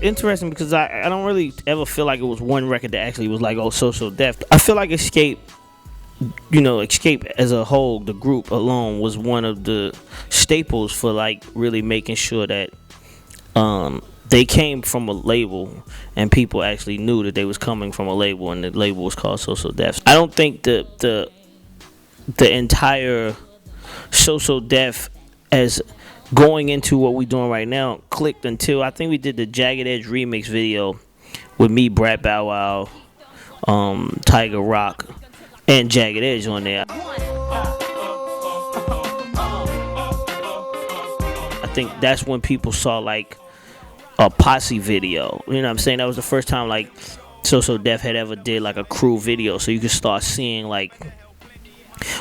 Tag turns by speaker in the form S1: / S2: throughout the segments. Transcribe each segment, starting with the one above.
S1: interesting because I don't really ever feel like it was one record that actually was like, oh, SoSo Def. I feel like Xscape, Xscape as a whole, the group alone, was one of the staples for like really making sure that they came from a label and people actually knew that they was coming from a label, and the label was called SoSo Def. I don't think the entire SoSo Def as going into what we're doing right now clicked until I think we did the Jagged Edge remix video with me, Brat Bow Wow, Tiger Rock, and Jagged Edge on there. I think that's when people saw like a posse video. You know what I'm saying? That was the first time like SoSo Def had ever did like a crew video, so you could start seeing like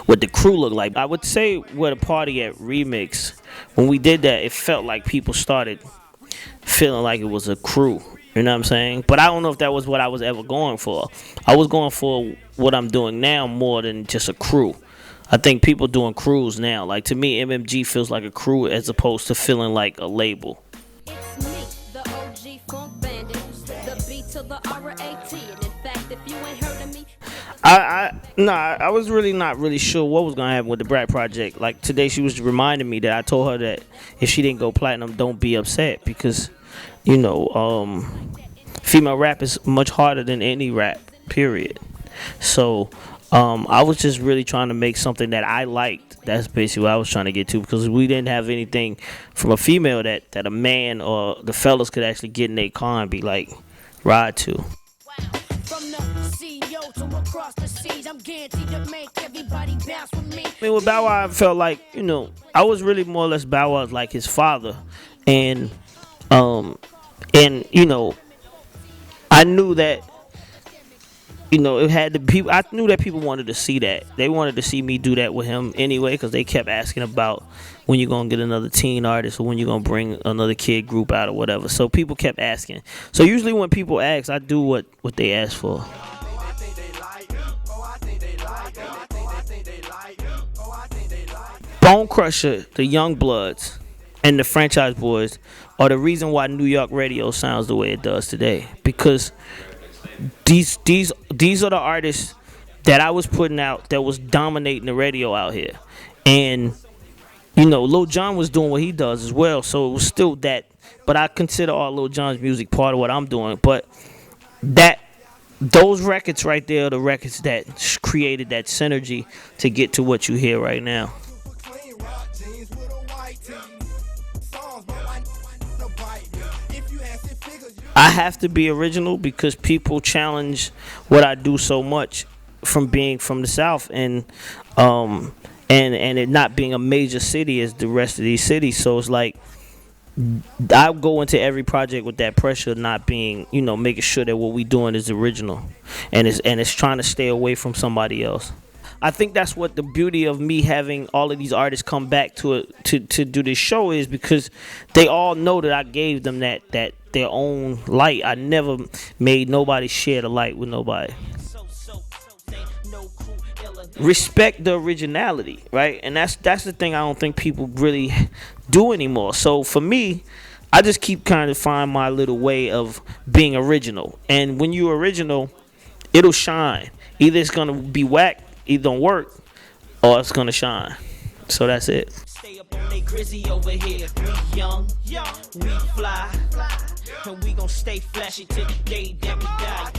S1: what the crew looked like. I would say with a Party at remix, when we did that, it felt like people started feeling like it was a crew. You know what I'm saying? But I don't know if that was what I was ever going for. I was going for what I'm doing now more than just a crew. I think people doing crews now. Like, to me, MMG feels like a crew as opposed to feeling like a label.
S2: It's me, the OG funk bandit, the beat to the R-A-T. And in fact, if you ain't heard of me,
S1: I was really not really sure what was gonna happen with the Brat project. Like today, she was reminding me that I told her that if she didn't go platinum, don't be upset, because female rap is much harder than any rap, period. So I was just really trying to make something that I liked. That's basically what I was trying to get to, because we didn't have anything from a female that a man or the fellas could actually get in their car and be like, ride to.
S2: from the CEO to across the seas, I'm guaranteed to make everybody bounce with me.
S1: I mean, with Bow Wow, I felt like, I was really more or less Bow Wow like his father, and I knew that, it had to be. I knew that people wanted to see that. They wanted to see me do that with him anyway, because they kept asking about when you're gonna get another teen artist or when you're gonna bring another kid group out or whatever. So people kept asking. So usually when people ask, I do what they ask for. Bone Crusher, the Young Bloods, and the Franchize Boyz are the reason why New York radio sounds the way it does today. Because these are the artists that I was putting out that was dominating the radio out here. And, Lil Jon was doing what he does as well. So it was still that. But I consider all Lil Jon's music part of what I'm doing. But those records right there are the records that created that synergy to get to what you hear right now. I have to be original because people challenge what I do so much from being from the South and it not being a major city as the rest of these cities. So it's like I go into every project with that pressure of not being, making sure that what we doing is original and it's trying to stay away from somebody else. I think that's what the beauty of me having all of these artists come back to do this show is, because they all know that I gave them that their own light. I never made nobody share the light with nobody. Respect the originality, right? And that's the thing I don't think people really do anymore. So for me, I just keep kind of find my little way of being original. And when you're original, it'll shine. Either it's gonna be whack, either don't work, or it's gonna shine. So that's it. Stay up on they grizzy over here. We young, we fly, and we gon' stay flashy till the day that we die.